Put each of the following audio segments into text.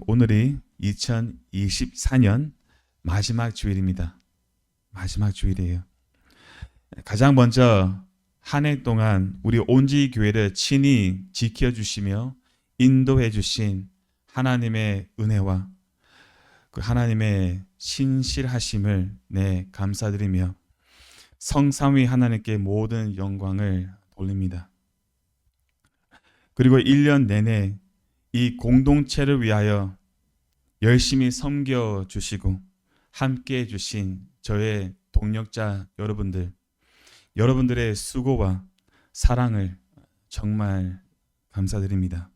오늘이 2024년 마지막 주일입니다. 마지막 주일이에요. 가장 먼저 한 해 동안 우리 온지 교회를 친히 지켜주시며 인도해 주신 하나님의 은혜와 그 하나님의 신실하심을 감사드리며 성삼위 하나님께 모든 영광을 돌립니다. 그리고 1년 내내 이 공동체를 위하여 열심히 섬겨주시고 함께해 주신 저의 동력자 여러분들의 수고와 사랑을 정말 감사드립니다.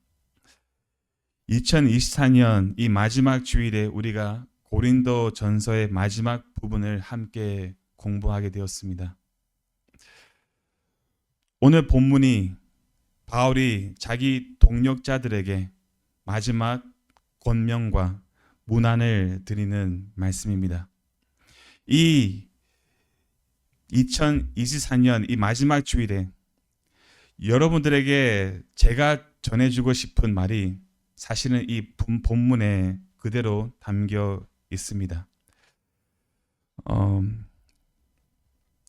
2024년 이 마지막 주일에 우리가 고린도 전서의 마지막 부분을 함께 공부하게 되었습니다. 오늘 본문이 바울이 자기 동력자들에게 마지막 권면과 문안을 드리는 말씀입니다. 이 2024년 이 마지막 주일에 여러분들에게 제가 전해주고 싶은 말이 사실은 이 본문에 그대로 담겨 있습니다.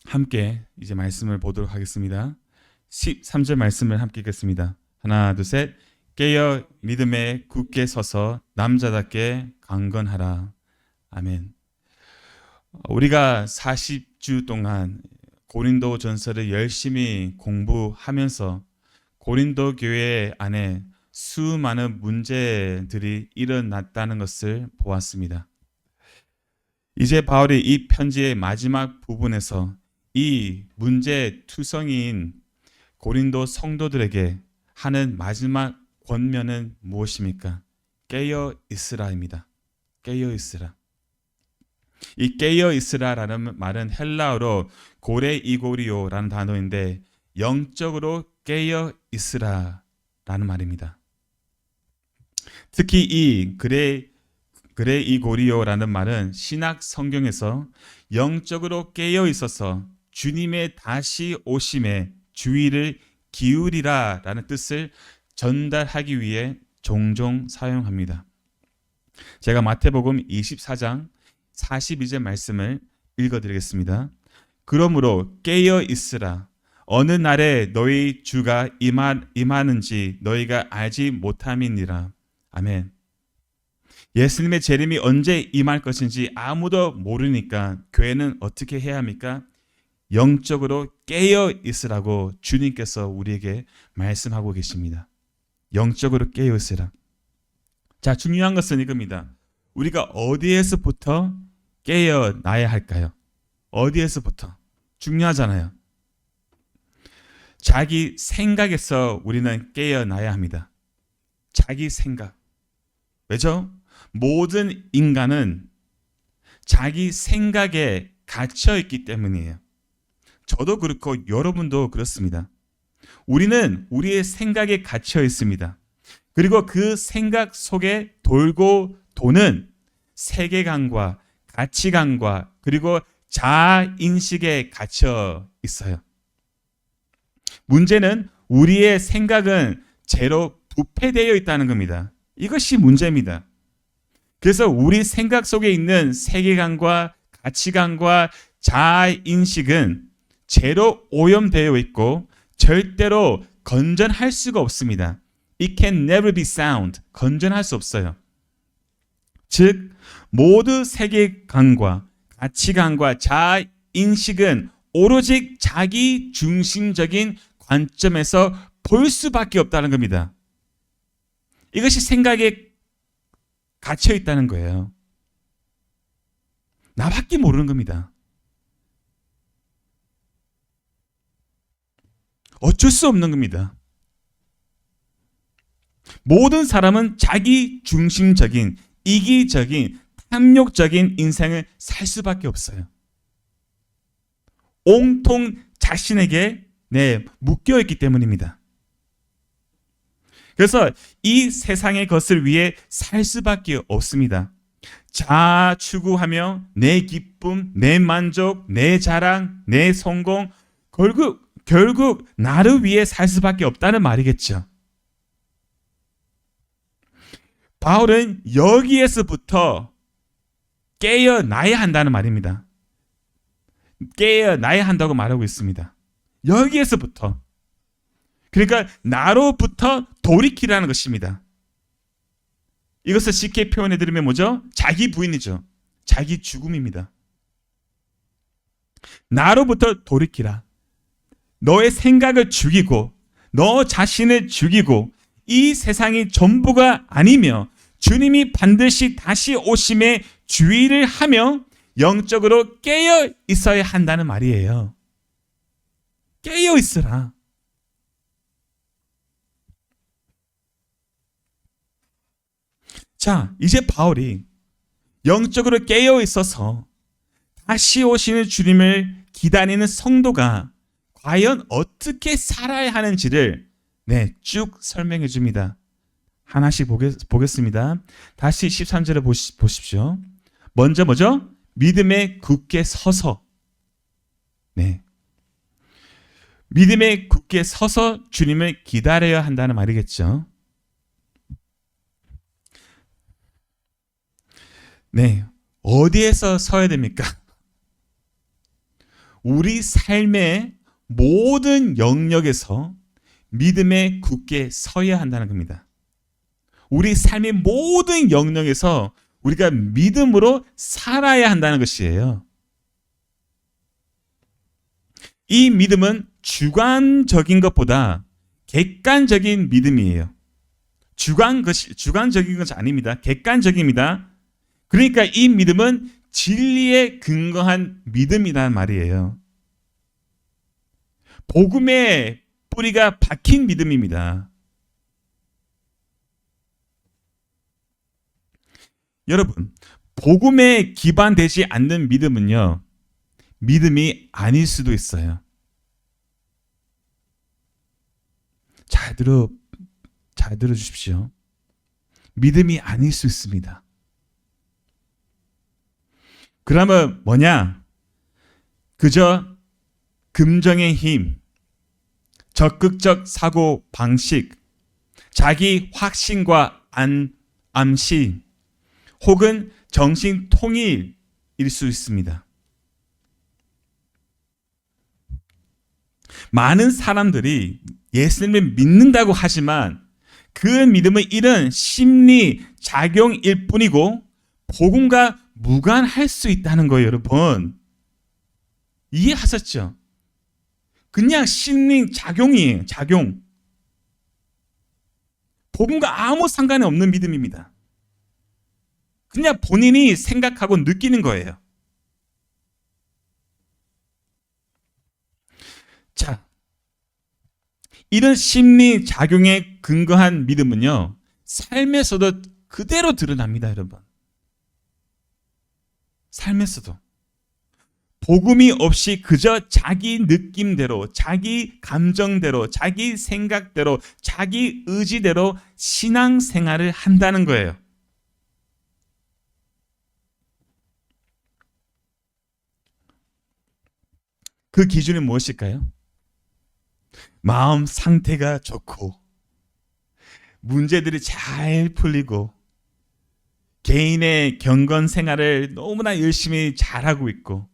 함께 이제 말씀을 보도록 하겠습니다. 13절 말씀을 함께 읽겠습니다. 하나, 둘, 셋. 깨어 믿음에 굳게 서서 남자답게 강건하라. 아멘. 우리가 40주 동안 고린도 전서를 열심히 공부하면서 고린도 교회 안에 수많은 문제들이 일어났다는 것을 보았습니다. 이제 바울이 이 편지의 마지막 부분에서 이 문제투성이인 고린도 성도들에게 하는 마지막 권면은 무엇입니까? 깨어 있으라입니다. 깨어 있으라. 이 깨어 있으라라는 말은 헬라어로 고레이고리오라는 단어인데 영적으로 깨어 있으라라는 말입니다. 특히 이 그레이고리오라는 말은 신약 성경에서 영적으로 깨어 있어서 주님의 다시 오심에 주의를 기울이라라는 뜻을 전달하기 위해 종종 사용합니다. 제가 마태복음 24장 42절 말씀을 읽어드리겠습니다. 그러므로 깨어 있으라. 어느 날에 너희 주가 임하는지 너희가 알지 못함이니라. 아멘. 예수님의 재림이 언제 임할 것인지 아무도 모르니까 교회는 어떻게 해야 합니까? 영적으로 깨어 있으라고 주님께서 우리에게 말씀하고 계십니다. 영적으로 깨어 있으라. 자, 중요한 것은 이겁니다. 우리가 어디에서부터 깨어나야 할까요? 어디에서부터? 중요하잖아요. 자기 생각에서 우리는 깨어나야 합니다. 자기 생각. 왜죠? 모든 인간은 자기 생각에 갇혀 있기 때문이에요. 저도 그렇고 여러분도 그렇습니다. 우리는 우리의 생각에 갇혀 있습니다. 그리고 그 생각 속에 돌고 도는 세계관과 가치관과 그리고 자아인식에 갇혀 있어요. 문제는 우리의 생각은 죄로 부패되어 있다는 겁니다. 이것이 문제입니다. 그래서 우리 생각 속에 있는 세계관과 가치관과 자아인식은 죄로 오염되어 있고 절대로 건전할 수가 없습니다. It can never be sound. 건전할 수 없어요. 즉 모두 세계관과 가치관과 자아인식은 오로지 자기 중심적인 관점에서 볼 수밖에 없다는 겁니다. 이것이 생각에 갇혀 있다는 거예요. 나밖에 모르는 겁니다. 어쩔 수 없는 겁니다. 모든 사람은 자기 중심적인, 이기적인, 탐욕적인 인생을 살 수밖에 없어요. 온통 자신에게 묶여있기 때문입니다. 그래서 이 세상의 것을 위해 살 수밖에 없습니다. 자아 추구하며 내 기쁨, 내 만족, 내 자랑, 내 성공, 결국 나를 위해 살 수밖에 없다는 말이겠죠. 바울은 여기에서부터 깨어나야 한다는 말입니다. 깨어나야 한다고 말하고 있습니다. 여기에서부터. 그러니까 나로부터 돌이키라는 것입니다. 이것을 쉽게 표현해드리면 뭐죠? 자기 부인이죠. 자기 죽음입니다. 나로부터 돌이키라. 너의 생각을 죽이고 너 자신을 죽이고 이 세상이 전부가 아니며 주님이 반드시 다시 오심에 주의를 하며 영적으로 깨어 있어야 한다는 말이에요. 깨어 있으라. 자, 이제 바울이 영적으로 깨어 있어서 다시 오시는 주님을 기다리는 성도가 과연 어떻게 살아야 하는지를 쭉 설명해 줍니다. 하나씩 보겠습니다. 다시 13절을 보십시오. 먼저 뭐죠? 믿음에 굳게 서서. 믿음에 굳게 서서 주님을 기다려야 한다는 말이겠죠. 어디에서 서야 됩니까? 우리 삶의 모든 영역에서 믿음에 굳게 서야 한다는 겁니다. 우리 삶의 모든 영역에서 우리가 믿음으로 살아야 한다는 것이에요. 이 믿음은 주관적인 것보다 객관적인 믿음이에요. 주관적인 것이 아닙니다. 객관적입니다. 그러니까 이 믿음은 진리에 근거한 믿음이란 말이에요. 복음의 뿌리가 박힌 믿음입니다. 여러분, 복음에 기반되지 않는 믿음은요, 믿음이 아닐 수도 있어요. 잘 들어주십시오. 믿음이 아닐 수 있습니다. 그러면 뭐냐? 그저 금정의 힘, 적극적 사고 방식, 자기 확신과 암시, 혹은 정신 통일일 수 있습니다. 많은 사람들이 예수님을 믿는다고 하지만 그 믿음은 이런 심리 작용일 뿐이고 복음과 무관할 수 있다는 거예요, 여러분. 이해하셨죠? 그냥 심리 작용이에요, 작용. 복음과 아무 상관이 없는 믿음입니다. 그냥 본인이 생각하고 느끼는 거예요. 자, 이런 심리 작용에 근거한 믿음은요, 삶에서도 그대로 드러납니다, 여러분. 삶에서도. 복음이 없이 그저 자기 느낌대로, 자기 감정대로, 자기 생각대로, 자기 의지대로 신앙생활을 한다는 거예요. 그 기준이 무엇일까요? 마음 상태가 좋고 문제들이 잘 풀리고 개인의 경건 생활을 너무나 열심히 잘하고 있고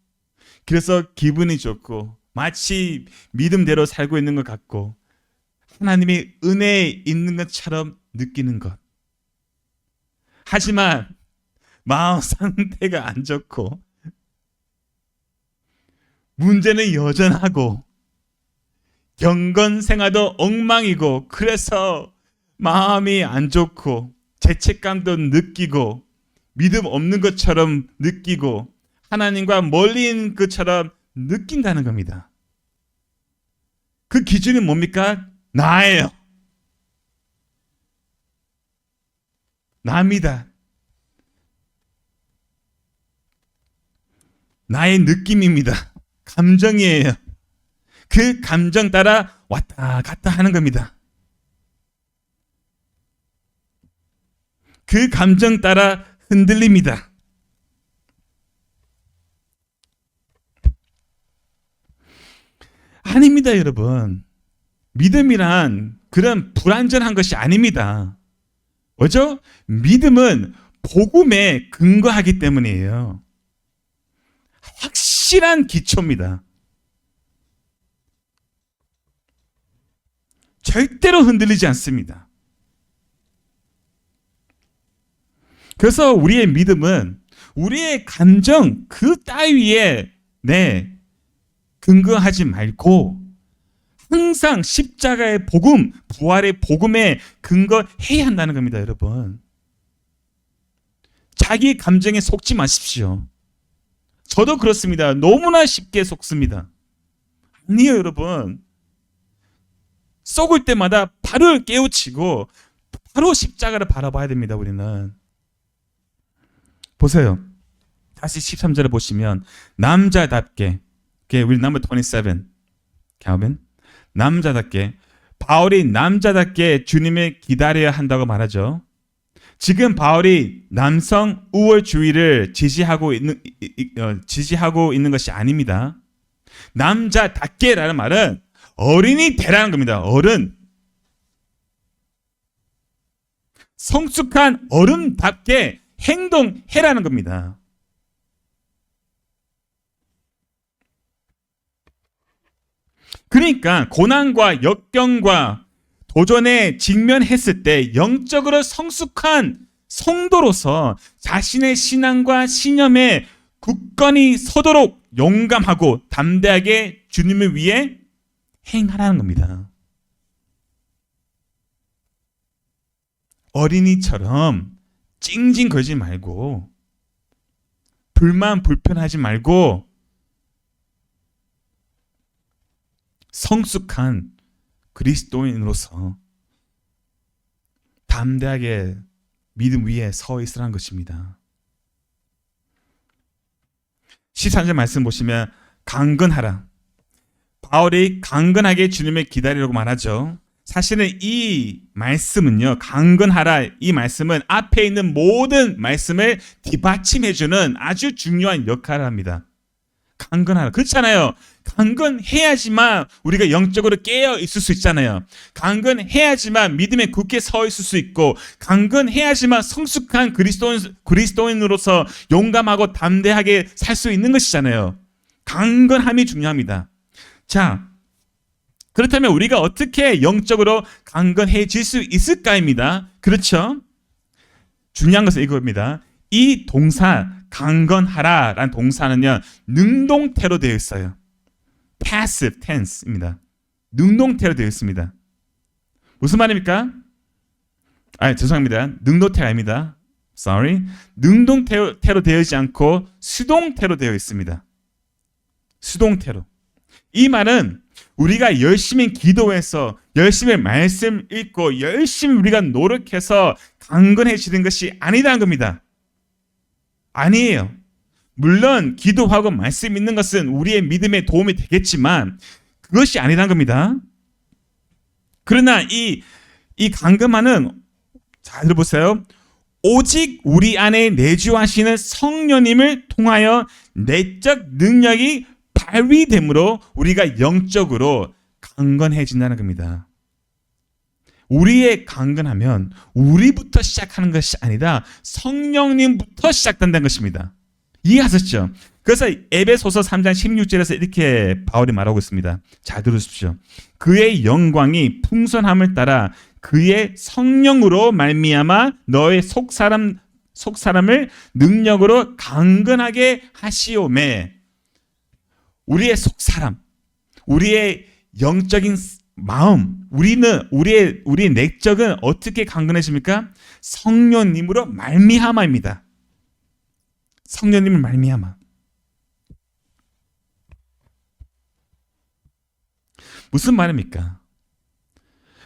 그래서 기분이 좋고 마치 믿음대로 살고 있는 것 같고 하나님의 은혜에 있는 것처럼 느끼는 것. 하지만 마음 상태가 안 좋고 문제는 여전하고 경건 생활도 엉망이고 그래서 마음이 안 좋고 죄책감도 느끼고 믿음 없는 것처럼 느끼고 하나님과 멀리 있는 것처럼 느낀다는 겁니다. 그 기준이 뭡니까? 나예요. 나입니다. 나의 느낌입니다. 감정이에요. 그 감정 따라 왔다 갔다 하는 겁니다. 그 감정 따라 흔들립니다. 아닙니다, 여러분. 믿음이란 그런 불완전한 것이 아닙니다. 뭐죠? 믿음은 복음에 근거하기 때문이에요. 확실한 기초입니다. 절대로 흔들리지 않습니다. 그래서 우리의 믿음은 우리의 감정 그 따위에 근거하지 말고 항상 십자가의 복음, 부활의 복음에 근거해야 한다는 겁니다, 여러분. 자기 감정에 속지 마십시오. 저도 그렇습니다. 너무나 쉽게 속습니다. 아니에요, 여러분. 속을 때마다 바로 깨우치고 바로 십자가를 바라봐야 됩니다, 우리는. 보세요. 다시 13절을 보시면 남자답게, 우리 넘버 27, calvin, 남자답게, 바울이 남자답게 주님을 기다려야 한다고 말하죠. 지금 바울이 남성 우월주의를 지지하고 있는 것이 아닙니다. 남자답게라는 말은 어린이 되라는 겁니다. 어른. 성숙한 어른답게 행동해라는 겁니다. 그러니까 고난과 역경과 도전에 직면했을 때 영적으로 성숙한 성도로서 자신의 신앙과 신념에 굳건히 서도록 용감하고 담대하게 주님을 위해 행하라는 겁니다. 어린이처럼 찡찡거리지 말고 불만불편하지 말고 성숙한 그리스도인으로서 담대하게 믿음 위에 서 있으라는 것입니다. 13절 말씀 보시면 강건하라. 바울이 강건하게 주님을 기다리려고 말하죠. 사실은 이 말씀은요, 강건하라, 이 말씀은 앞에 있는 모든 말씀을 뒷받침해주는 아주 중요한 역할을 합니다. 강건하라. 그렇잖아요. 강건해야지만 우리가 영적으로 깨어 있을 수 있잖아요. 강건해야지만 믿음에 굳게 서 있을 수 있고, 강건해야지만 성숙한 그리스도인으로서 용감하고 담대하게 살 수 있는 것이잖아요. 강건함이 중요합니다. 자, 그렇다면 우리가 어떻게 영적으로 강건해질 수 있을까입니다. 그렇죠? 중요한 것은 이겁니다. 이 동사 강건하라라는 동사는요, 능동태로 되어 있어요. passive tense입니다. 능동태로 되어 있습니다. 무슨 말입니까? 죄송합니다. 능동태가 아닙니다. Sorry. 능동태로 되어 있지 않고 수동태로 되어 있습니다. 수동태로. 이 말은 우리가 열심히 기도해서 열심히 말씀 읽고 열심히 우리가 노력해서 강건해지는 것이 아니라는 겁니다. 아니에요. 물론 기도하고 말씀 읽는 것은 우리의 믿음에 도움이 되겠지만 그것이 아니라는 겁니다. 그러나 이 강건함은, 잘 들어보세요. 오직 우리 안에 내주하시는 성령님을 통하여 내적 능력이 발휘됨으로 우리가 영적으로 강건해진다는 겁니다. 우리의 강건하면 우리부터 시작하는 것이 아니라 성령님부터 시작된다는 것입니다. 이해하셨죠? 그래서 에베소서 3장 16절에서 이렇게 바울이 말하고 있습니다. 잘 들으십시오. 그의 영광이 풍성함을 따라 그의 성령으로 말미암아 너의 속사람을 능력으로 강건하게 하시오매. 우리의 속사람, 우리의 영적인 마음, 우리의 내적은 어떻게 강건해집니까? 성령님으로 말미암아입니다. 성령님을 말미암아. 무슨 말입니까?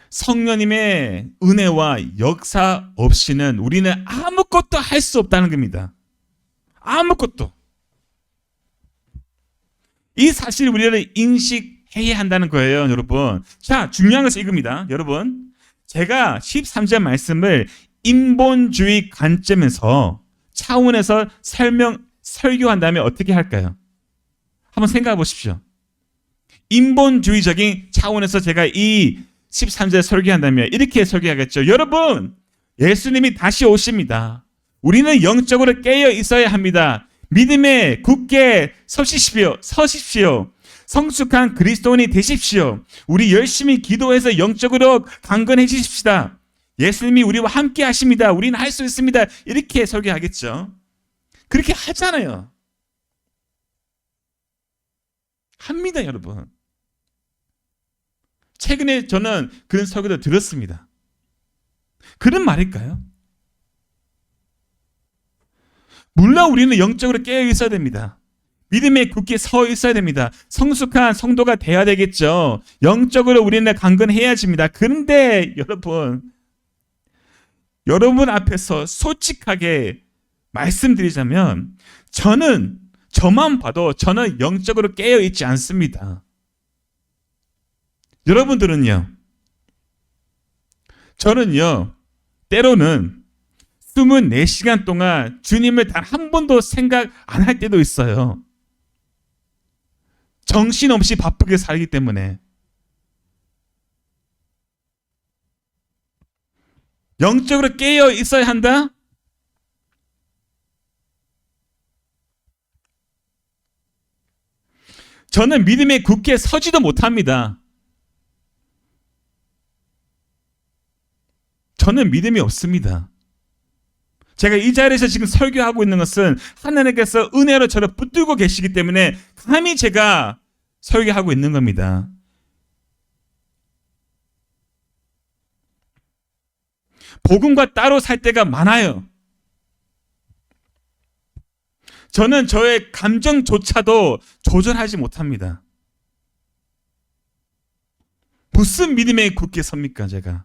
성령님의 은혜와 역사 없이는 우리는 아무것도 할 수 없다는 겁니다. 아무것도. 이 사실을 우리는 인식해야 한다는 거예요, 여러분. 자, 중요한 것은 이겁니다. 여러분, 제가 13절 말씀을 인본주의 관점에서 차원에서 설교한다면 어떻게 할까요? 한번 생각해 보십시오. 인본주의적인 차원에서 제가 이 13절 설교한다면 이렇게 설교하겠죠. 여러분, 예수님이 다시 오십니다. 우리는 영적으로 깨어 있어야 합니다. 믿음에 굳게 서십시오. 성숙한 그리스도인이 되십시오. 우리 열심히 기도해서 영적으로 강건해지십시다. 예수님이 우리와 함께 하십니다. 우리는 할 수 있습니다. 이렇게 설교하겠죠. 그렇게 하잖아요. 합니다, 여러분. 최근에 저는 그런 설교도 들었습니다. 그런 말일까요? 물론 우리는 영적으로 깨어 있어야 됩니다. 믿음에 굳게 서 있어야 됩니다. 성숙한 성도가 돼야 되겠죠. 영적으로 우리는 강건해야집니다. 그런데 여러분 앞에서 솔직하게 말씀드리자면 저만 봐도 저는 영적으로 깨어 있지 않습니다. 여러분들은요? 저는요, 때로는 24시간 동안 주님을 단 한 번도 생각 안 할 때도 있어요. 정신없이 바쁘게 살기 때문에. 영적으로 깨어 있어야 한다? 저는 믿음에 굳게 서지도 못합니다. 저는 믿음이 없습니다. 제가 이 자리에서 지금 설교하고 있는 것은 하나님께서 은혜로 저를 붙들고 계시기 때문에 감히 제가 설교하고 있는 겁니다. 복음과 따로 살 때가 많아요. 저는 저의 감정조차도 조절하지 못합니다. 무슨 믿음에 굳게 섭니까, 제가?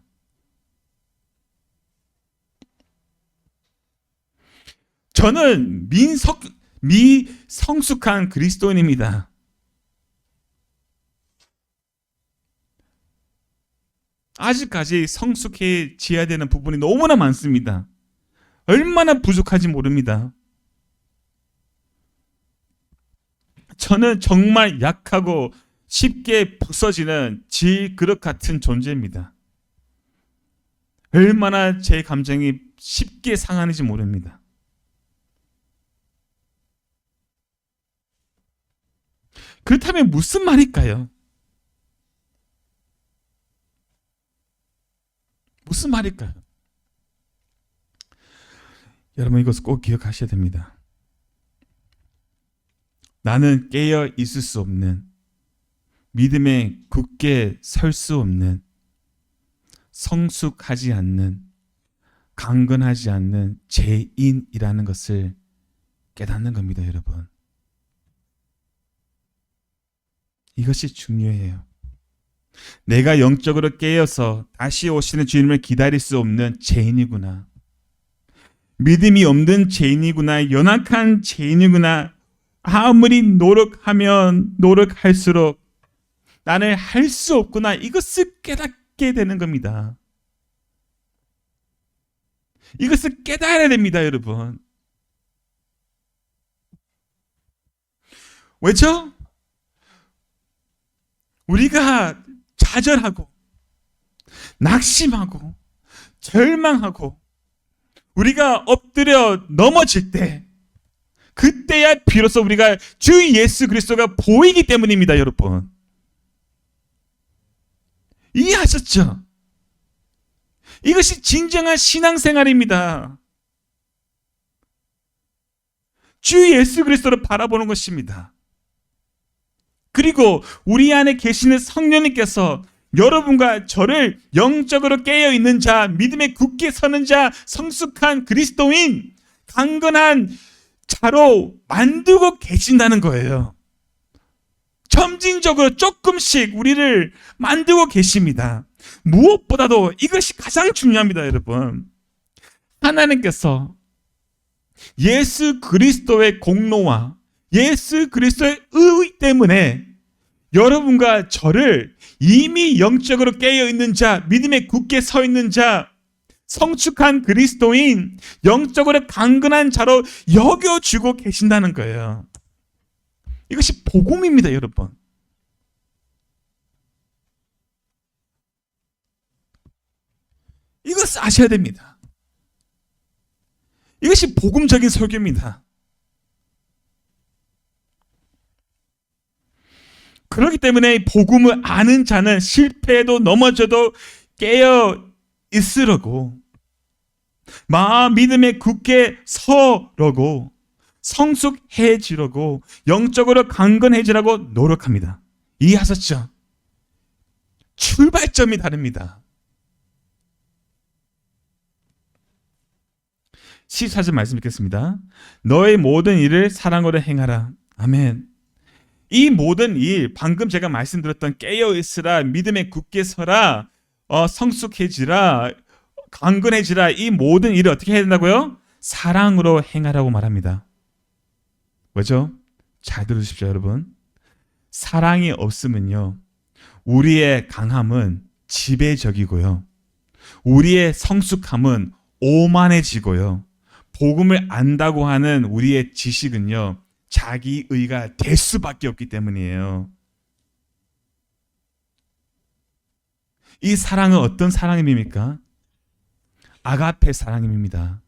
저는 미성숙한 그리스도인입니다. 아직까지 성숙해져야 되는 부분이 너무나 많습니다. 얼마나 부족한지 모릅니다. 저는 정말 약하고 쉽게 부서지는 질그릇 같은 존재입니다. 얼마나 제 감정이 쉽게 상하는지 모릅니다. 그렇다면 무슨 말일까요? 무슨 말일까요? 여러분 이것을 꼭 기억하셔야 됩니다. 나는 깨어 있을 수 없는, 믿음에 굳게 설 수 없는, 성숙하지 않는, 강건하지 않는 죄인이라는 것을 깨닫는 겁니다, 여러분. 이것이 중요해요. 내가 영적으로 깨어서 다시 오시는 주님을 기다릴 수 없는 죄인이구나. 믿음이 없는 죄인이구나. 연약한 죄인이구나. 아무리 노력하면 노력할수록 나는 할 수 없구나. 이것을 깨닫게 되는 겁니다. 이것을 깨달아야 됩니다, 여러분. 왜죠? 우리가 좌절하고 낙심하고 절망하고 우리가 엎드려 넘어질 때 그때야 비로소 우리가 주 예수 그리스도가 보이기 때문입니다, 여러분. 이해하셨죠? 이것이 진정한 신앙생활입니다. 주 예수 그리스도를 바라보는 것입니다. 그리고 우리 안에 계시는 성령님께서 여러분과 저를 영적으로 깨어있는 자, 믿음에 굳게 서는 자, 성숙한 그리스도인, 강건한 자로 만들고 계신다는 거예요. 점진적으로 조금씩 우리를 만들고 계십니다. 무엇보다도 이것이 가장 중요합니다, 여러분. 하나님께서 예수 그리스도의 공로와 예수 그리스도의 의 때문에 여러분과 저를 이미 영적으로 깨어있는 자, 믿음에 굳게 서 있는 자, 성숙한 그리스도인, 영적으로 강건한 자로 여겨주고 계신다는 거예요. 이것이 복음입니다, 여러분. 이것을 아셔야 됩니다. 이것이 복음적인 설교입니다. 그렇기 때문에 복음을 아는 자는 실패해도 넘어져도 깨어 있으려고, 마음 믿음에 굳게 서려고, 성숙해지려고, 영적으로 강건해지라고 노력합니다. 이해하셨죠? 출발점이 다릅니다. 14절 말씀 읽겠습니다. 너의 모든 일을 사랑으로 행하라. 아멘. 이 모든 일, 방금 제가 말씀드렸던 깨어있으라, 믿음에 굳게 서라, 성숙해지라, 강건해지라, 이 모든 일을 어떻게 해야 된다고요? 사랑으로 행하라고 말합니다. 뭐죠? 잘 들으십시오, 여러분. 사랑이 없으면요, 우리의 강함은 지배적이고요, 우리의 성숙함은 오만해지고요, 복음을 안다고 하는 우리의 지식은요, 자기의가 될 수밖에 없기 때문이에요. 이 사랑은 어떤 사랑임입니까? 아가페 사랑입니다.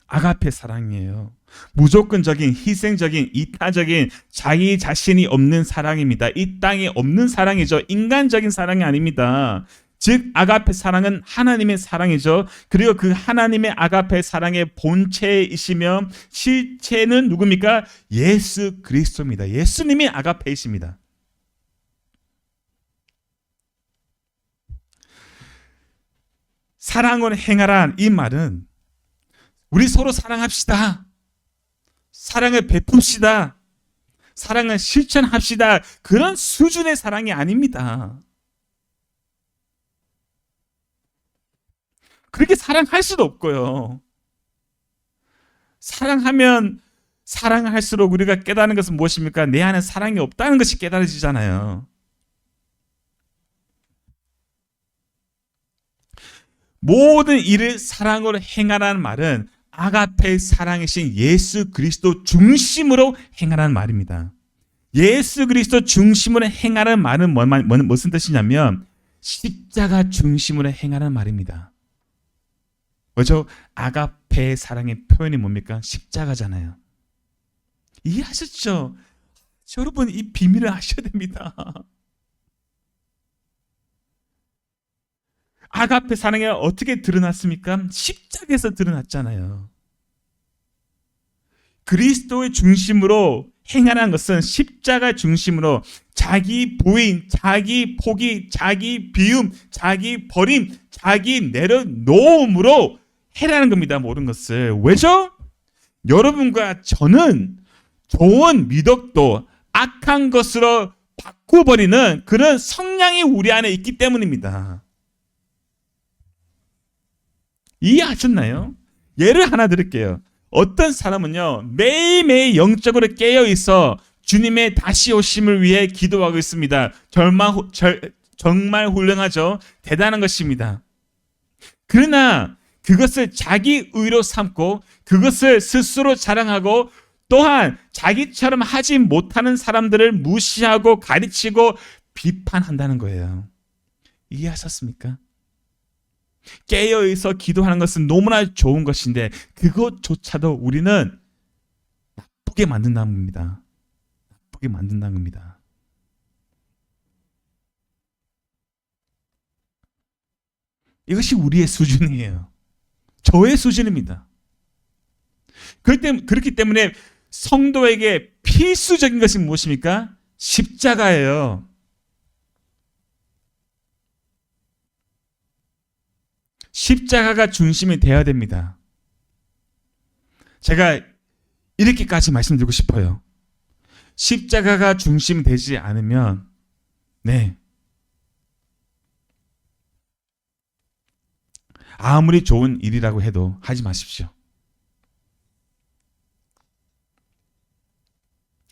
아가페 사랑이에요. 무조건적인, 희생적인, 이타적인, 자기 자신이 없는 사랑입니다. 이 땅에 없는 사랑이죠. 인간적인 사랑이 아닙니다. 즉 아가페 사랑은 하나님의 사랑이죠. 그리고 그 하나님의 아가페 사랑의 본체이시며 실체는 누굽니까? 예수 그리스도입니다. 예수님이 아가페이십니다. 사랑을 행하라, 이 말은 우리 서로 사랑합시다, 사랑을 베풉시다, 사랑을 실천합시다, 그런 수준의 사랑이 아닙니다. 그렇게 사랑할 수도 없고요. 사랑하면 사랑할수록 우리가 깨닫는 것은 무엇입니까? 내 안에 사랑이 없다는 것이 깨달아지잖아요. 모든 일을 사랑으로 행하라는 말은 아가페 사랑이신 예수 그리스도 중심으로 행하라는 말입니다. 예수 그리스도 중심으로 행하라는 말은 무슨 뜻이냐면 십자가 중심으로 행하라는 말입니다. 뭐죠? 아가페 사랑의 표현이 뭡니까? 십자가잖아요. 이해하셨죠? 여러분, 이 비밀을 아셔야 됩니다. 아가페 사랑이 어떻게 드러났습니까? 십자가에서 드러났잖아요. 그리스도의 중심으로 행하는 것은 십자가 중심으로 자기 부인, 자기 포기, 자기 비움, 자기 버림, 자기 내려놓음으로 해라는 겁니다. 모든 것을. 왜죠? 여러분과 저는 좋은 미덕도 악한 것으로 바꾸어버리는 그런 성향이 우리 안에 있기 때문입니다. 이해하셨나요? 예를 하나 드릴게요. 어떤 사람은요, 매일매일 영적으로 깨어있어 주님의 다시 오심을 위해 기도하고 있습니다. 정말 훌륭하죠. 대단한 것입니다. 그러나 그것을 자기 의로 삼고 그것을 스스로 자랑하고 또한 자기처럼 하지 못하는 사람들을 무시하고 가르치고 비판한다는 거예요. 이해하셨습니까? 깨어있어 기도하는 것은 너무나 좋은 것인데 그것조차도 우리는 나쁘게 만든다는 겁니다. 나쁘게 만든다는 겁니다. 이것이 우리의 수준이에요. 저의 수준입니다. 그렇기 때문에 성도에게 필수적인 것이 무엇입니까? 십자가예요. 십자가가 중심이 되어야 됩니다. 제가 이렇게까지 말씀드리고 싶어요. 십자가가 중심이 되지 않으면 아무리 좋은 일이라고 해도 하지 마십시오.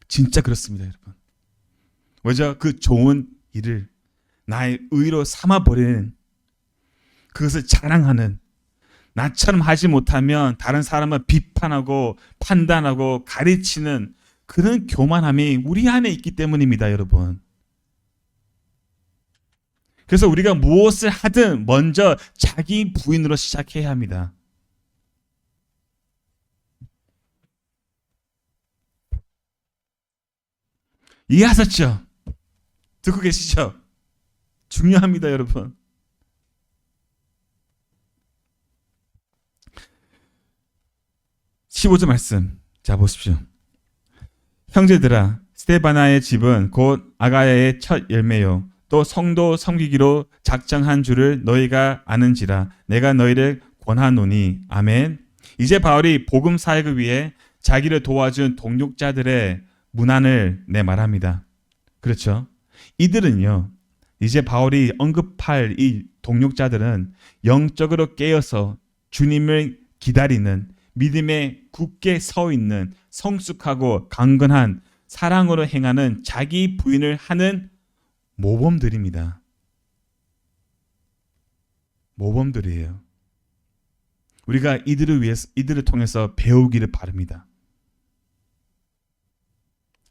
진짜 그렇습니다, 여러분. 왜죠? 그 좋은 일을 나의 의로 삼아버리는, 그것을 자랑하는, 나처럼 하지 못하면 다른 사람을 비판하고 판단하고 가르치는 그런 교만함이 우리 안에 있기 때문입니다, 여러분. 그래서 우리가 무엇을 하든 먼저 자기 부인으로 시작해야 합니다. 이해하셨죠? 듣고 계시죠? 중요합니다, 여러분. (15절) 말씀 자 보십시오. 형제들아, 스데바나의 집은 곧 아가야의 첫 열매요 또 성도 섬기기로 작정한 줄을 너희가 아는지라 내가 너희를 권하노니. 아멘. 이제 바울이 복음 사역을 위해 자기를 도와준 동역자들의 문안을 말합니다. 그렇죠? 이들은요, 이제 바울이 언급할 이 동역자들은 영적으로 깨어서 주님을 기다리는, 믿음에 굳게 서 있는, 성숙하고 강건한, 사랑으로 행하는 자기 부인을 하는 모범들입니다. 모범들이에요. 우리가 이들을 통해서 배우기를 바랍니다.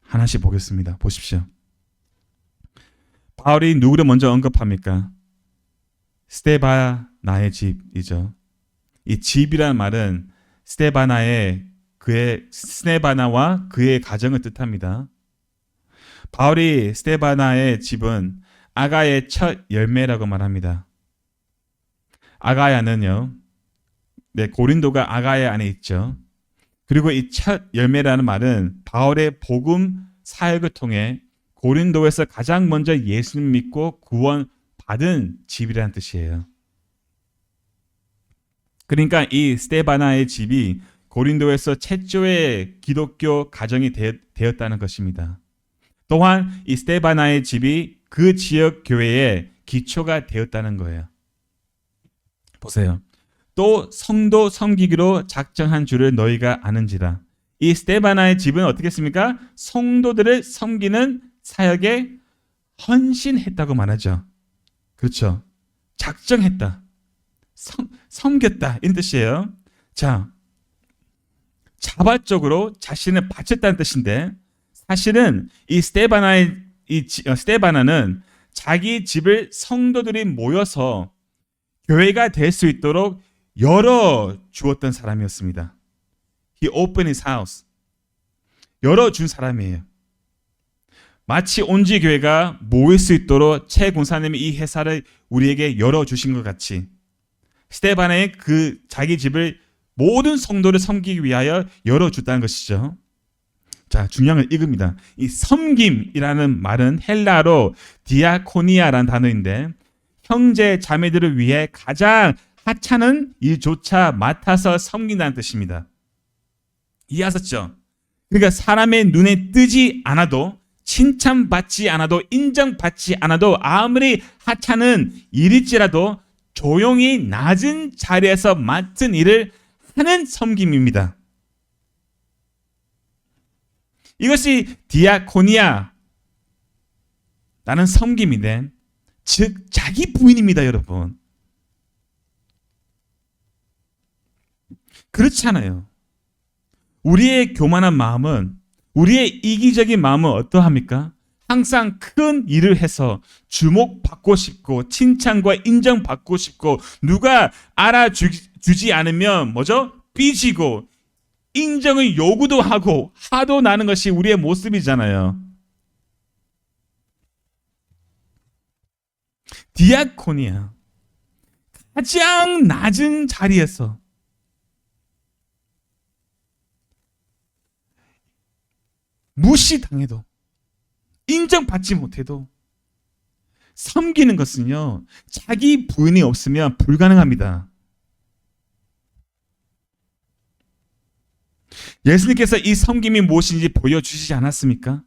하나씩 보겠습니다. 보십시오. 바울이 누구를 먼저 언급합니까? 스데바나의 집이죠. 이 집이라는 말은 스데바나와 그의 가정을 뜻합니다. 바울이 스데바나의 집은 아가야의 첫 열매라고 말합니다. 아가야는요, 고린도가 아가야 안에 있죠. 그리고 이 첫 열매라는 말은 바울의 복음 사역을 통해 고린도에서 가장 먼저 예수님 믿고 구원 받은 집이라는 뜻이에요. 그러니까 이 스데바나의 집이 고린도에서 최초의 기독교 가정이 되었다는 것입니다. 또한 이 스데바나의 집이 그 지역 교회의 기초가 되었다는 거예요. 보세요. 또 성도 섬기기로 작정한 줄을 너희가 아는지라. 이 스데바나의 집은 어떻게 했습니까? 성도들을 섬기는 사역에 헌신했다고 말하죠. 그렇죠. 작정했다. 섬겼다. 이런 뜻이에요. 자, 자발적으로 자신을 바쳤다는 뜻인데, 사실은 이 스데바나는 자기 집을 성도들이 모여서 교회가 될 수 있도록 열어주었던 사람이었습니다. He opened his house. 열어준 사람이에요. 마치 온지 교회가 모일 수 있도록 최 권사님이 이 회사를 우리에게 열어주신 것 같이 스데바나의 그 자기 집을 모든 성도를 섬기기 위하여 열어줬다는 것이죠. 자, 중요한 걸 읽습니다. 이 섬김이라는 말은 헬라어로 디아코니아라는 단어인데, 형제 자매들을 위해 가장 하찮은 일조차 맡아서 섬긴다는 뜻입니다. 이해하셨죠? 그러니까 사람의 눈에 뜨지 않아도, 칭찬받지 않아도, 인정받지 않아도, 아무리 하찮은 일일지라도 조용히 낮은 자리에서 맡은 일을 하는 섬김입니다. 이것이 디아코니아 라는 섬김인데, 즉 자기 부인입니다, 여러분. 그렇지 않아요. 우리의 교만한 마음은, 우리의 이기적인 마음은 어떠합니까? 항상 큰 일을 해서 주목받고 싶고 칭찬과 인정받고 싶고, 누가 알아주지 않으면 삐지고 인정을 요구도 하고 화도 나는 것이 우리의 모습이잖아요. 디아코니아, 가장 낮은 자리에서 무시당해도 인정받지 못해도 섬기는 것은요, 자기 부인이 없으면 불가능합니다. 예수님께서 이 섬김이 무엇인지 보여주시지 않았습니까?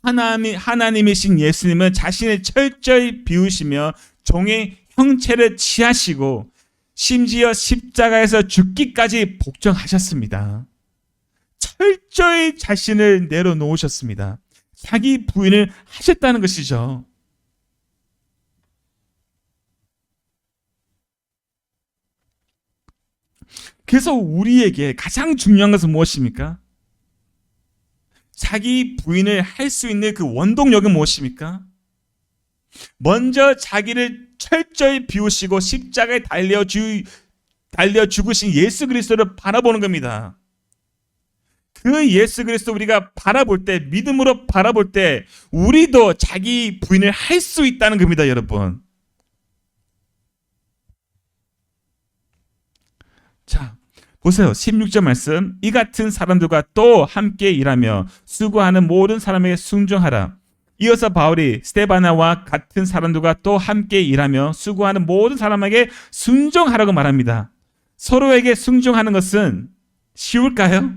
하나님이신 예수님은 자신을 철저히 비우시며 종의 형체를 취하시고 심지어 십자가에서 죽기까지 복종하셨습니다. 철저히 자신을 내려놓으셨습니다. 자기 부인을 하셨다는 것이죠. 그래서 우리에게 가장 중요한 것은 무엇입니까? 자기 부인을 할 수 있는 그 원동력은 무엇입니까? 먼저 자기를 철저히 비우시고 십자가에 달려 죽으신 예수 그리스도를 바라보는 겁니다. 그 예수 그리스도 우리가 바라볼 때, 믿음으로 바라볼 때 우리도 자기 부인을 할 수 있다는 겁니다, 여러분. 자, 보세요. 16절 말씀. 이 같은 사람들과 또 함께 일하며 수고하는 모든 사람에게 순종하라. 이어서 바울이 스데바나와 같은 사람들과 또 함께 일하며 수고하는 모든 사람에게 순종하라고 말합니다. 서로에게 순종하는 것은 쉬울까요?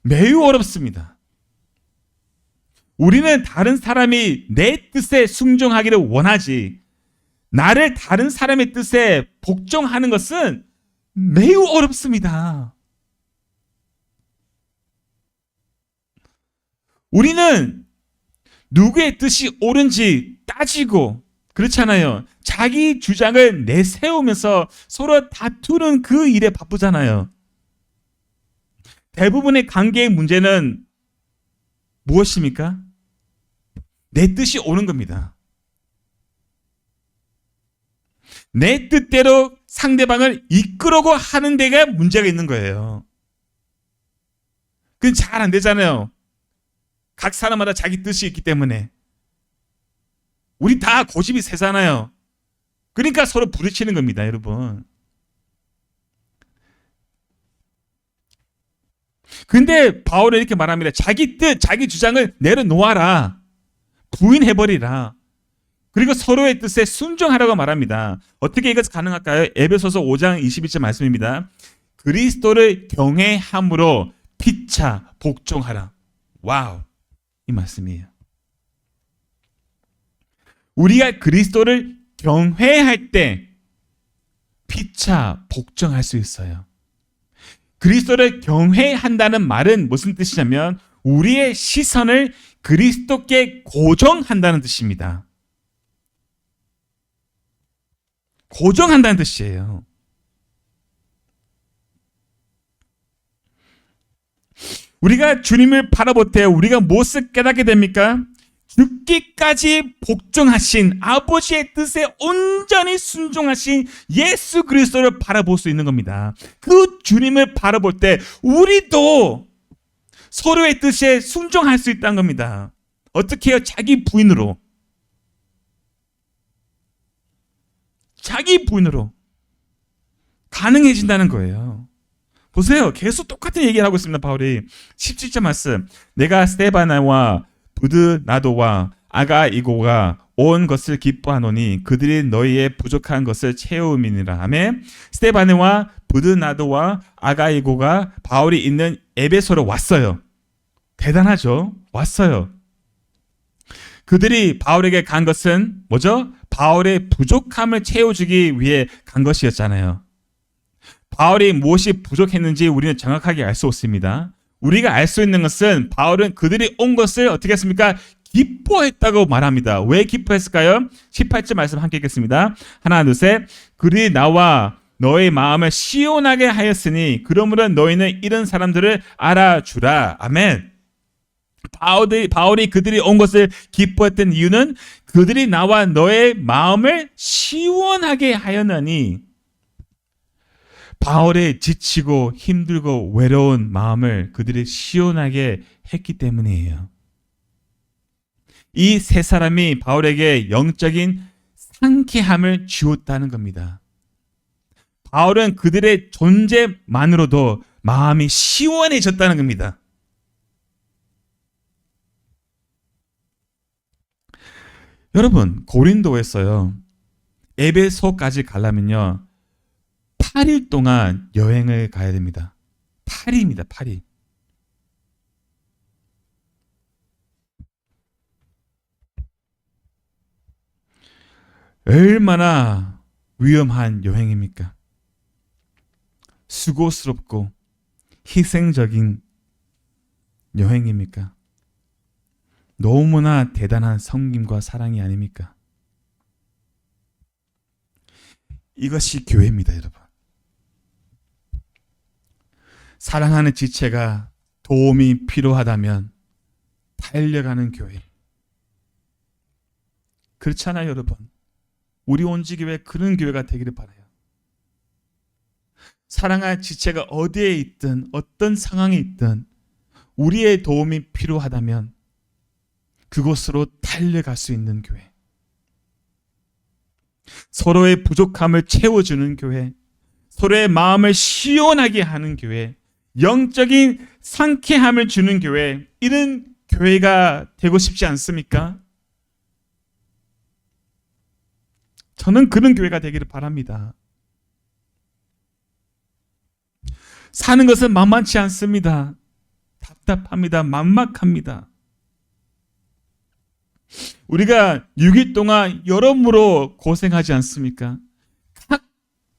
매우 어렵습니다. 우리는 다른 사람이 내 뜻에 순종하기를 원하지, 나를 다른 사람의 뜻에 복종하는 것은 매우 어렵습니다. 우리는 누구의 뜻이 옳은지 따지고, 그렇잖아요. 자기 주장을 내세우면서 서로 다투는 그 일에 바쁘잖아요. 대부분의 관계의 문제는 무엇입니까? 내 뜻이 옳은 겁니다. 내 뜻대로 상대방을 이끌어고 하는 데가 문제가 있는 거예요. 그건 잘 안 되잖아요. 각 사람마다 자기 뜻이 있기 때문에. 우리 다 고집이 세잖아요. 그러니까 서로 부딪히는 겁니다, 여러분. 근데 바울은 이렇게 말합니다. 자기 뜻, 자기 주장을 내려놓아라. 부인해버리라. 그리고 서로의 뜻에 순종하라고 말합니다. 어떻게 이것이 가능할까요? 에베소서 5장 21절 말씀입니다. 그리스도를 경외함으로 피차 복종하라. 와우, 이 말씀이에요. 우리가 그리스도를 경외할 때 피차 복종할 수 있어요. 그리스도를 경외한다는 말은 무슨 뜻이냐면 우리의 시선을 그리스도께 고정한다는 뜻입니다. 고정한다는 뜻이에요. 우리가 주님을 바라볼 때 우리가 무엇을 깨닫게 됩니까? 죽기까지 복종하신 아버지의 뜻에 온전히 순종하신 예수 그리스도를 바라볼 수 있는 겁니다. 그 주님을 바라볼 때 우리도 서로의 뜻에 순종할 수 있다는 겁니다. 어떻게 해요? 자기 부인으로. 자기 부인으로 가능해진다는 거예요. 보세요. 계속 똑같은 얘기를 하고 있습니다. 바울이 17절 말씀. 내가 스데바나와 부드나도와 아가이고가 온 것을 기뻐하노니 그들이 너희의 부족한 것을 채움이니라. 아멘. 스데바나와 부드나도와 아가이고가 바울이 있는 에베소로 왔어요. 대단하죠? 왔어요. 그들이 바울에게 간 것은 뭐죠? 바울의 부족함을 채워주기 위해 간 것이었잖아요. 바울이 무엇이 부족했는지 우리는 정확하게 알 수 없습니다. 우리가 알 수 있는 것은 바울은 그들이 온 것을 어떻게 했습니까? 기뻐했다고 말합니다. 왜 기뻐했을까요? 18절 말씀 함께 읽겠습니다. 하나, 둘, 셋. 그들이 나와 너의 마음을 시원하게 하였으니 그러므로 너희는 이런 사람들을 알아주라. 아멘. 바울이 그들이 온 것을 기뻐했던 이유는 그들이 나와 너의 마음을 시원하게 하였나니, 바울의 지치고 힘들고 외로운 마음을 그들이 시원하게 했기 때문이에요. 이 세 사람이 바울에게 영적인 상쾌함을 주었다는 겁니다. 바울은 그들의 존재만으로도 마음이 시원해졌다는 겁니다. 여러분, 고린도에서요, 에베소까지 가려면요 8일 동안 여행을 가야 됩니다. 8일입니다. 8일. 얼마나 위험한 여행입니까? 수고스럽고 희생적인 여행입니까? 너무나 대단한 섬김과 사랑이 아닙니까? 이것이 교회입니다, 여러분. 사랑하는 지체가 도움이 필요하다면 달려가는 교회. 그렇잖아요, 여러분. 우리 온지교회 그런 교회가 되기를 바라요. 사랑할 지체가 어디에 있든 어떤 상황에 있든 우리의 도움이 필요하다면 그곳으로 달려갈 수 있는 교회, 서로의 부족함을 채워주는 교회, 서로의 마음을 시원하게 하는 교회, 영적인 상쾌함을 주는 교회, 이런 교회가 되고 싶지 않습니까? 저는 그런 교회가 되기를 바랍니다. 사는 것은 만만치 않습니다. 답답합니다. 막막합니다. 우리가 6일 동안 여러모로 고생하지 않습니까? 각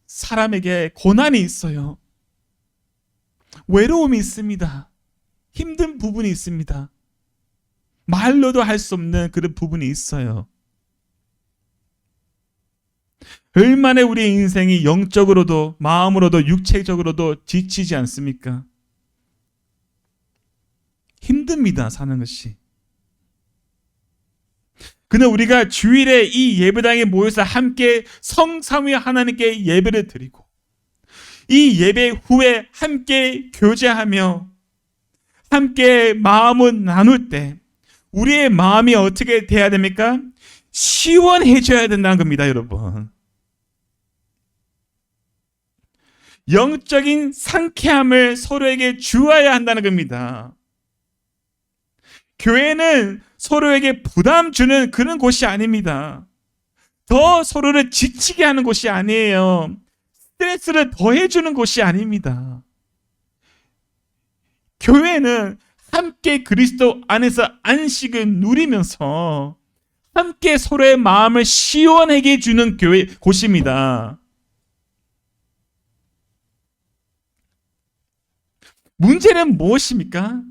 사람에게 고난이 있어요. 외로움이 있습니다. 힘든 부분이 있습니다. 말로도 할 수 없는 그런 부분이 있어요. 얼마나 우리 인생이 영적으로도 마음으로도 육체적으로도 지치지 않습니까? 힘듭니다, 사는 것이. 그런데 우리가 주일에 이 예배당에 모여서 함께 성삼위 하나님께 예배를 드리고 이 예배 후에 함께 교제하며 함께 마음을 나눌 때 우리의 마음이 어떻게 돼야 됩니까? 시원해져야 된다는 겁니다, 여러분. 영적인 상쾌함을 서로에게 주어야 한다는 겁니다. 교회는 서로에게 부담 주는 그런 곳이 아닙니다. 더 서로를 지치게 하는 곳이 아니에요. 스트레스를 더해주는 곳이 아닙니다. 교회는 함께 그리스도 안에서 안식을 누리면서 함께 서로의 마음을 시원하게 해주는 곳입니다. 문제는 무엇입니까?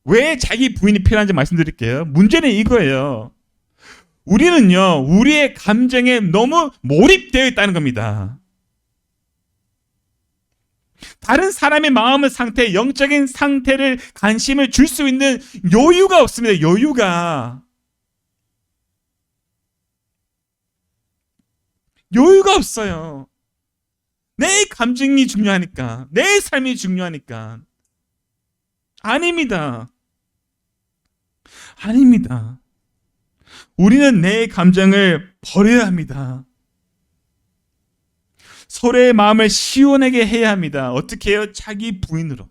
왜 자기 부인이 필요한지 말씀드릴게요. 문제는 이거예요. 우리는요, 우리의 감정에 너무 몰입되어 있다는 겁니다. 다른 사람의 마음의 상태, 영적인 상태를 관심을 줄 수 있는 여유가 없습니다. 여유가 없어요. 내 감정이 중요하니까, 내 삶이 중요하니까. 아닙니다. 우리는 내 감정을 버려야 합니다. 서로의 마음을 시원하게 해야 합니다. 어떻게 해요? 자기 부인으로.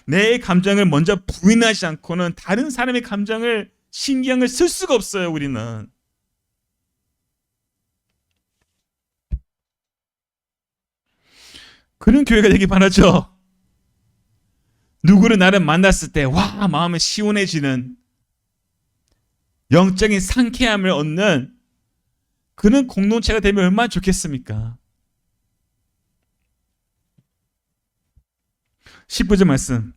내 감정을 먼저 부인하지 않고는 다른 사람의 감정을 신경을 쓸 수가 없어요, 우리는. 그런 교회가 되기 바라죠. 누구를 나를 만났을 때 와, 마음이 시원해지는 영적인 상쾌함을 얻는 그런 공동체가 되면 얼마나 좋겠습니까? 19절 말씀.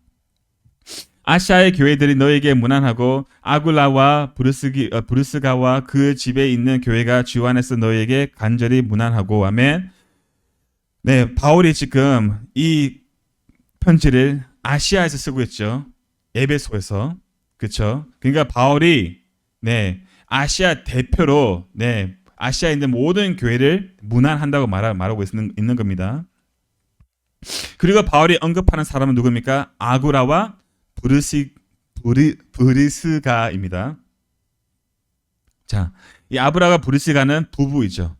아시아의 교회들이 너에게 무난하고 아굴라와 브루스가와 그 집에 있는 교회가 주 안에서 너에게 간절히 무난하고. 아멘. 네, 바울이 지금 이 편지를 아시아에서 쓰고 있죠. 에베소에서. 그렇죠? 그러니까 바울이 아시아 대표로 아시아에 있는 모든 교회를 무난한다고 말하고 있는 겁니다. 그리고 바울이 언급하는 사람은 누굽니까? 아구라와 브리스가입니다. 자, 이 아브라가 브리스가는 부부이죠.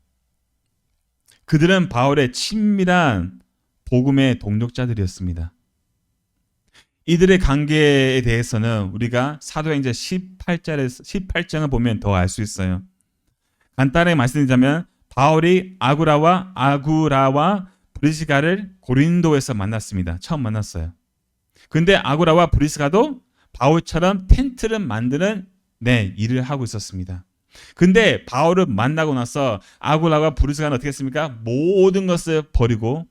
그들은 바울의 친밀한 복음의 동력자들이었습니다. 이들의 관계에 대해서는 우리가 사도행전 18장을 보면 더 알 수 있어요. 간단하게 말씀드리자면 바울이 아구라와 브리스가를 고린도에서 만났습니다. 처음 만났어요. 근데 아구라와 브리스가도 바울처럼 텐트를 만드는 일을 하고 있었습니다. 근데 바울을 만나고 나서 아구라와 브리스가는 어떻게 했습니까? 모든 것을 버리고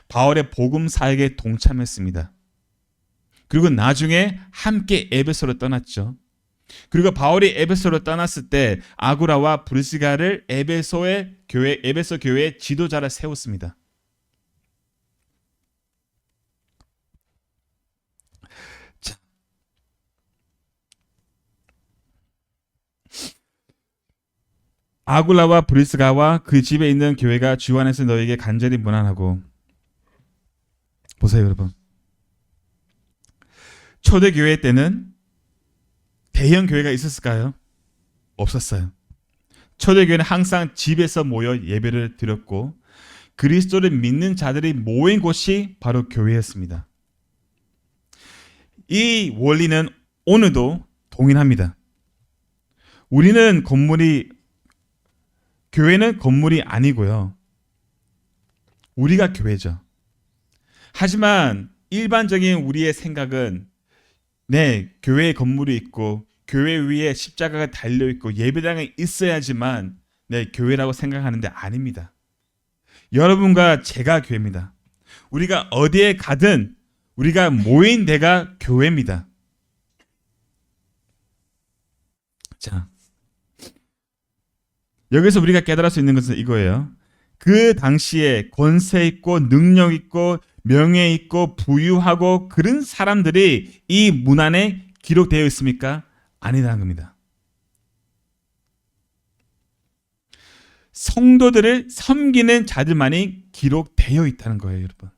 바울의 복음 사역에 동참했습니다. 그리고 나중에 함께 에베소로 떠났죠. 그리고 바울이 에베소로 떠났을 때 아구라와 브리스가를 에베소 교회의 지도자를 세웠습니다. 자, 아굴라와 브리스가와 그 집에 있는 교회가 주 안에서 너에게 간절히 문안하고. 보세요, 여러분. 초대교회 때는 대형 교회가 있었을까요? 없었어요. 초대교회는 항상 집에서 모여 예배를 드렸고 그리스도를 믿는 자들이 모인 곳이 바로 교회였습니다. 이 원리는 오늘도 동일합니다. 교회는 건물이 아니고요. 우리가 교회죠. 하지만 일반적인 우리의 생각은 교회에 건물이 있고 교회 위에 십자가가 달려있고 예배당이 있어야지만 교회라고 생각하는데 아닙니다. 여러분과 제가 교회입니다. 우리가 어디에 가든 우리가 모인 데가 교회입니다. 자, 여기서 우리가 깨달을 수 있는 것은 이거예요. 그 당시에 권세 있고 능력 있고 명예 있고 부유하고 그런 사람들이 이 문안에 기록되어 있습니까? 아니라는 겁니다. 성도들을 섬기는 자들만이 기록되어 있다는 거예요, 여러분.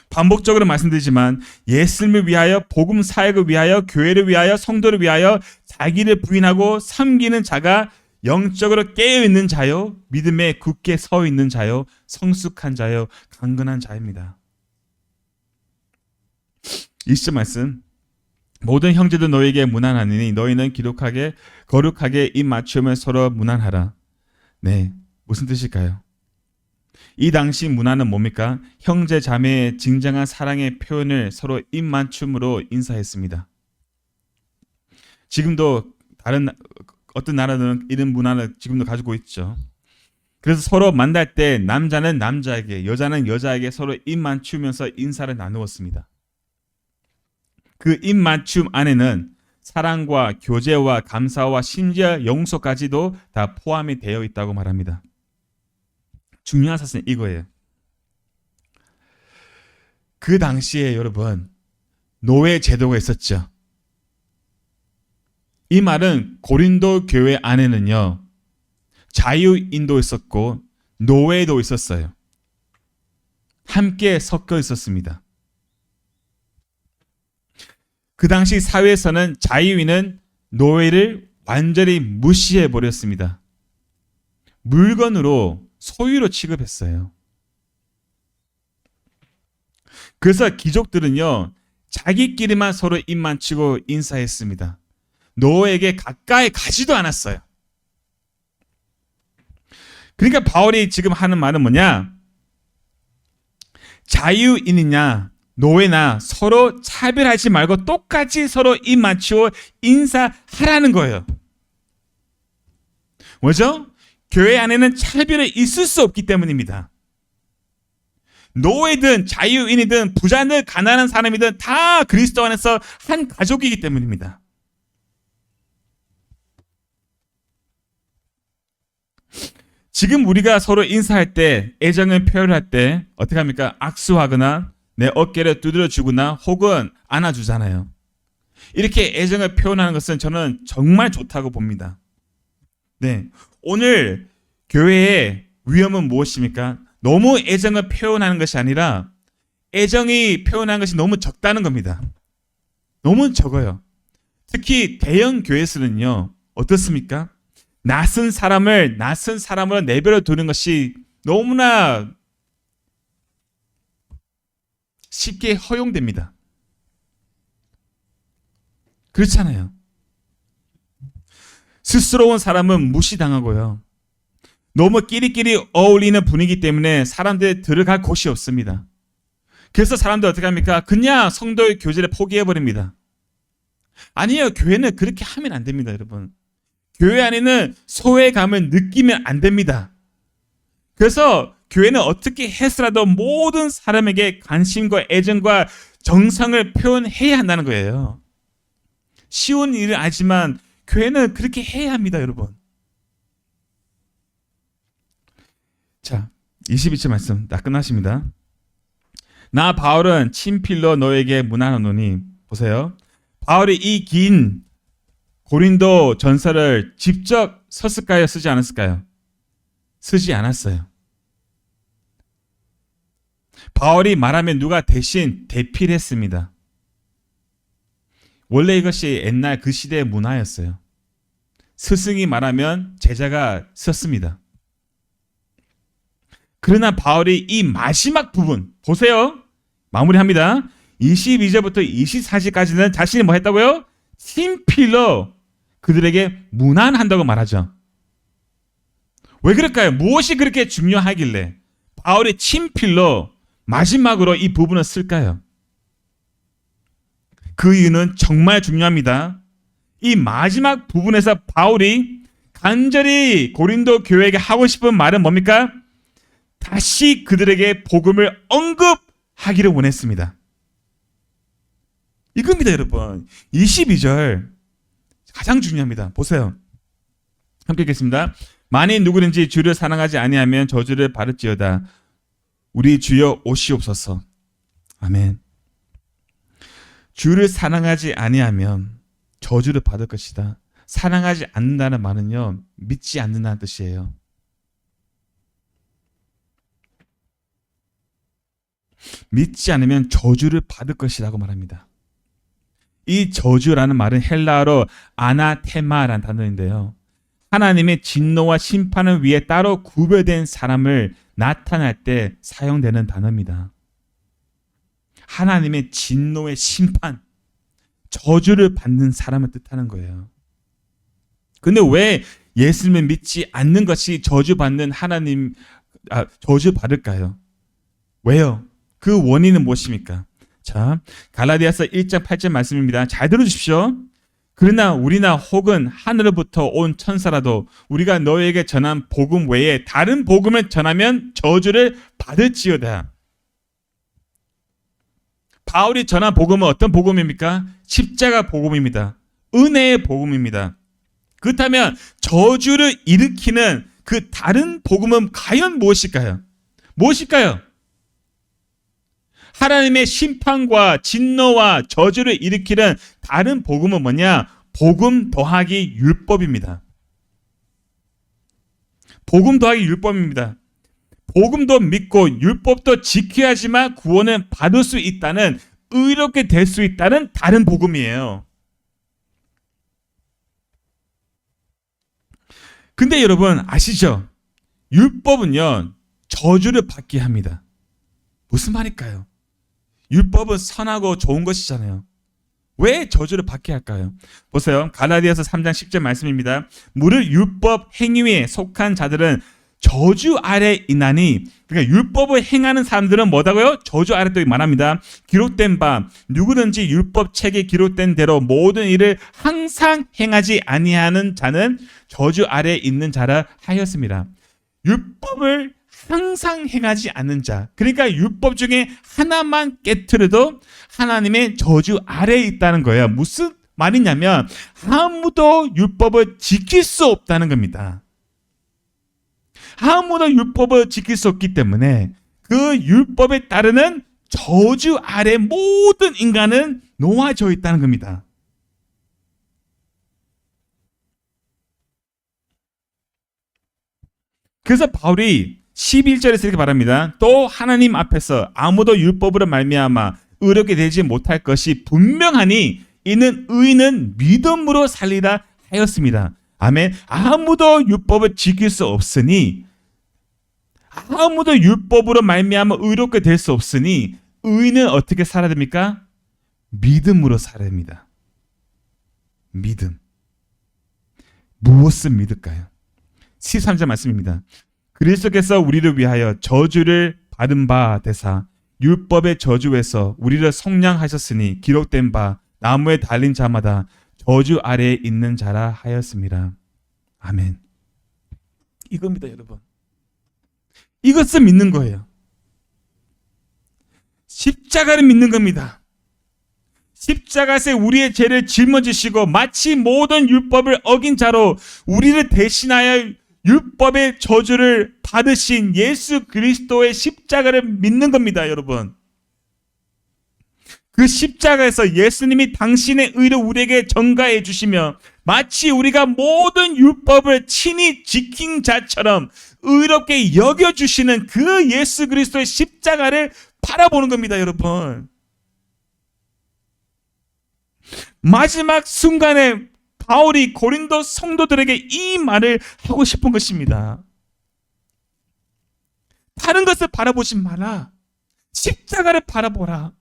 반복적으로 말씀드리지만 예수님을 위하여, 복음 사역을 위하여, 교회를 위하여, 성도를 위하여 자기를 부인하고 섬기는 자가 영적으로 깨어있는 자요, 믿음에 굳게 서 있는 자요, 성숙한 자요, 강건한 자입니다. 20절 말씀. 모든 형제도 너에게 문안하니 너희는 기록하게 거룩하게 입 맞추며 서로 문안하라. 무슨 뜻일까요? 이 당시 문안은 뭡니까? 형제 자매의 진정한 사랑의 표현을 서로 입 맞춤으로 인사했습니다. 지금도 어떤 나라들은 이런 문화를 지금도 가지고 있죠. 그래서 서로 만날 때 남자는 남자에게, 여자는 여자에게 서로 입 맞추면서 인사를 나누었습니다. 그 입 맞춤 안에는 사랑과 교제와 감사와 심지어 용서까지도 다 포함이 되어 있다고 말합니다. 중요한 사실은 이거예요. 그 당시에 여러분 노예 제도가 있었죠. 이 말은 고린도 교회 안에는요, 자유인도 있었고 노예도 있었어요. 함께 섞여 있었습니다. 그 당시 사회에서는 자유인은 노예를 완전히 무시해 버렸습니다. 물건으로, 소유로 취급했어요. 그래서 귀족들은요, 자기끼리만 서로 입 맞추고 인사했습니다. 노예에게 가까이 가지도 않았어요. 그러니까 바울이 지금 하는 말은 뭐냐? 자유인이냐 노예나 서로 차별하지 말고 똑같이 서로 입 맞추고 인사하라는 거예요. 뭐죠? 교회 안에는 차별이 있을 수 없기 때문입니다. 노예든 자유인이든 부자든 가난한 사람이든 다 그리스도 안에서 한 가족이기 때문입니다. 지금 우리가 서로 인사할 때, 애정을 표현할 때 어떻게 합니까? 악수하거나 내 어깨를 두드려 주거나 혹은 안아주잖아요. 이렇게 애정을 표현하는 것은 저는 정말 좋다고 봅니다. 오늘 교회의 위험은 무엇입니까? 너무 애정을 표현하는 것이 아니라 애정이 표현하는 것이 너무 적다는 겁니다. 너무 적어요. 특히 대형 교회에서는요, 어떻습니까? 낯선 사람으로 내버려 두는 것이 너무나 쉽게 허용됩니다. 그렇잖아요. 스스러운 사람은 무시당하고요. 너무 끼리끼리 어울리는 분위기 때문에 사람들이 들어갈 곳이 없습니다. 그래서 사람들 어떻게 합니까? 그냥 성도의 교제를 포기해버립니다. 아니에요. 교회는 그렇게 하면 안 됩니다, 여러분. 교회 안에는 소외감을 느끼면 안 됩니다. 그래서 교회는 어떻게 해서라도 모든 사람에게 관심과 애정과 정성을 표현해야 한다는 거예요. 쉬운 일은 아니지만 교회는 그렇게 해야 합니다, 여러분. 자, 22절 말씀 다 끝났습니다. 나 바울은 친필로 너에게 문안하노니, 보세요. 바울이 이 긴 고린도 전서를 직접 썼을까요? 쓰지 않았을까요? 쓰지 않았어요. 바울이 말하면 누가 대신 대피를 했습니다. 원래 이것이 옛날 그 시대의 문화였어요. 스승이 말하면 제자가 썼습니다. 그러나 바울이 이 마지막 부분 보세요. 마무리합니다. 22절부터 24절까지는 자신이 뭐 했다고요? 친필로 그들에게 문안한다고 말하죠. 왜 그럴까요? 무엇이 그렇게 중요하길래 바울이 친필로 마지막으로 이 부분을 쓸까요? 그 이유는 정말 중요합니다. 이 마지막 부분에서 바울이 간절히 고린도 교회에게 하고 싶은 말은 뭡니까? 다시 그들에게 복음을 언급하기를 원했습니다. 이겁니다, 여러분. 22절 가장 중요합니다. 보세요. 함께 읽겠습니다. 만일 누구든지 주를 사랑하지 아니하면 저주를 받을지어다. 우리 주여 오시옵소서. 아멘. 주를 사랑하지 아니하면 저주를 받을 것이다. 사랑하지 않는다는 말은요, 믿지 않는다는 뜻이에요. 믿지 않으면 저주를 받을 것이라고 말합니다. 이 저주라는 말은 헬라어로 아나테마라는 단어인데요. 하나님의 진노와 심판을 위해 따로 구별된 사람을 나타날 때 사용되는 단어입니다. 하나님의 진노의 심판, 저주를 받는 사람을 뜻하는 거예요. 근데 왜 예수님을 믿지 않는 것이 저주받는 저주받을까요? 왜요? 그 원인은 무엇입니까? 자, 갈라디아서 1장 8절 말씀입니다. 잘 들어주십시오. 그러나 우리나 혹은 하늘로부터 온 천사라도 우리가 너에게 전한 복음 외에 다른 복음을 전하면 저주를 받을지어다. 바울이 전한 복음은 어떤 복음입니까? 십자가 복음입니다. 은혜의 복음입니다. 그렇다면 저주를 일으키는 그 다른 복음은 과연 무엇일까요? 무엇일까요? 하나님의 심판과 진노와 저주를 일으키는 다른 복음은 뭐냐? 복음 더하기 율법입니다. 복음 더하기 율법입니다. 복음도 믿고 율법도 지켜야지만 구원을 받을 수 있다는, 의롭게 될 수 있다는 다른 복음이에요. 근데 여러분 아시죠? 율법은요, 저주를 받게 합니다. 무슨 말일까요? 율법은 선하고 좋은 것이잖아요. 왜 저주를 받게 할까요? 보세요. 갈라디아서 3장 10절 말씀입니다. 무릇 율법 행위에 속한 자들은 저주 아래 있나니, 그러니까 율법을 행하는 사람들은 뭐다고요? 저주 아래 또 말합니다. 기록된 바 누구든지 율법 책에 기록된 대로 모든 일을 항상 행하지 아니하는 자는 저주 아래 있는 자라 하였습니다. 율법을 항상 행하지 않는 자, 그러니까 율법 중에 하나만 깨트려도 하나님의 저주 아래에 있다는 거예요. 무슨 말이냐면 아무도 율법을 지킬 수 없다는 겁니다. 아무도 율법을 지킬 수 없기 때문에 그 율법에 따르는 저주 아래 모든 인간은 놓아져 있다는 겁니다. 그래서 바울이 11절에서 이렇게 말합니다. 또 하나님 앞에서 아무도 율법으로 말미암아 의롭게 되지 못할 것이 분명하니 이는 의인은 믿음으로 살리라 하였습니다. 아멘. 아무도 율법을 지킬 수 없으니, 아무도 율법으로 말미암아 의롭게 될 수 없으니 의인은 어떻게 살아야 됩니까? 믿음으로 살아야 됩니다. 믿음. 무엇을 믿을까요? 13절 말씀입니다. 그리스도께서 우리를 위하여 저주를 받은 바 되사 율법의 저주에서 우리를 속량하셨으니 기록된 바 나무에 달린 자마다 저주 아래에 있는 자라 하였습니다. 아멘. 이겁니다, 여러분. 이것을 믿는 거예요. 십자가를 믿는 겁니다. 십자가에서 우리의 죄를 짊어지시고 마치 모든 율법을 어긴 자로 우리를 대신하여 율법의 저주를 받으신 예수 그리스도의 십자가를 믿는 겁니다, 여러분. 그 십자가에서 예수님이 당신의 의를 우리에게 전가해 주시며 마치 우리가 모든 율법을 친히 지킨 자처럼 의롭게 여겨주시는 그 예수 그리스도의 십자가를 바라보는 겁니다, 여러분. 마지막 순간에 바울이 고린도 성도들에게 이 말을 하고 싶은 것입니다. 다른 것을 바라보지 마라. 십자가를 바라보라.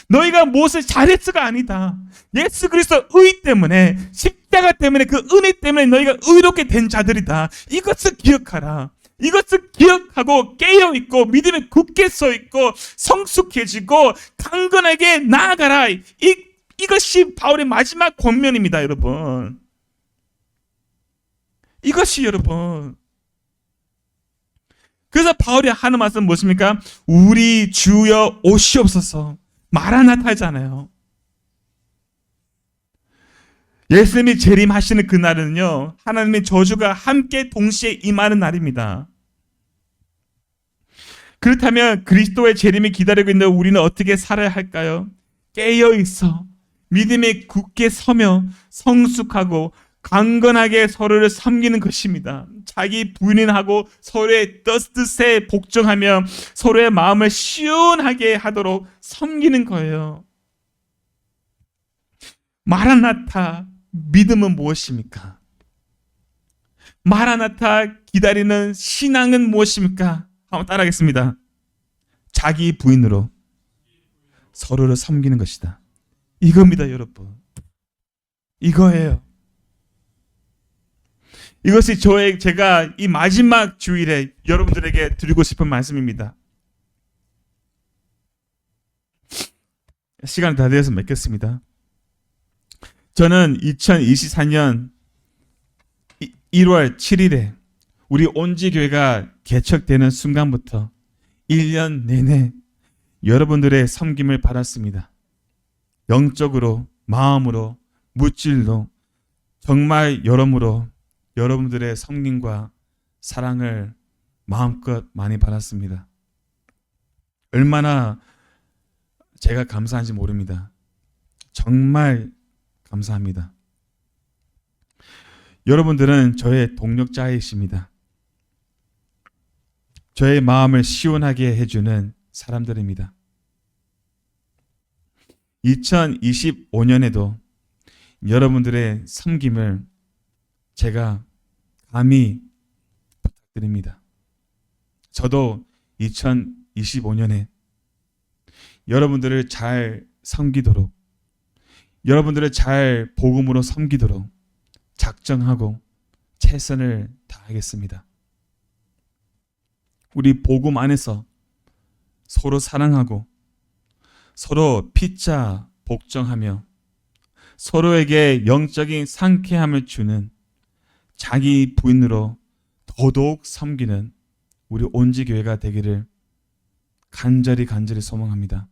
너희가 무엇을 잘했어가 아니다. 예수 그리스도 의 때문에, 십자가 때문에, 그 은혜 때문에 너희가 의롭게 된 자들이다. 이것을 기억하라. 이것을 기억하고 깨어있고 믿음에 굳게 서있고 성숙해지고 강건하게 나아가라. 이것이 바울의 마지막 권면입니다, 여러분. 이것이 여러분. 그래서 바울이 하는 말씀은 무엇입니까? 우리 주여 오시옵소서. 마라나타잖아요. 예수님이 재림하시는 그날은요, 하나님의 저주가 함께 동시에 임하는 날입니다. 그렇다면 그리스도의 재림이 기다리고 있는 우리는 어떻게 살아야 할까요? 깨어 있어 믿음에 굳게 서며 성숙하고 강건하게 서로를 섬기는 것입니다. 자기 부인하고 서로의 뜻에 복종하며 서로의 마음을 시원하게 하도록 섬기는 거예요. 마라나타 믿음은 무엇입니까? 마라나타 기다리는 신앙은 무엇입니까? 한번 따라하겠습니다. 자기 부인으로 서로를 섬기는 것이다. 이겁니다, 여러분. 이거예요. 이것이 제가 이 마지막 주일에 여러분들에게 드리고 싶은 말씀입니다. 시간이 다 되어서 맺겠습니다. 저는 2024년 1월 7일에 우리 온지교회가 개척되는 순간부터 1년 내내 여러분들의 섬김을 받았습니다. 영적으로, 마음으로, 물질로, 정말 여러모로 여러분들의 섬김과 사랑을 마음껏 많이 받았습니다. 얼마나 제가 감사한지 모릅니다. 정말 감사합니다. 여러분들은 저의 동력자이십니다. 저의 마음을 시원하게 해주는 사람들입니다. 2025년에도 여러분들의 섬김을 제가 감히 부탁드립니다. 저도 2025년에 여러분들을 잘 섬기도록, 여러분들을 잘 복음으로 섬기도록 작정하고 최선을 다하겠습니다. 우리 복음 안에서 서로 사랑하고 서로 피차 복종하며 서로에게 영적인 상쾌함을 주는 자기 부인으로 더더욱 섬기는 우리 온지교회가 되기를 간절히 소망합니다.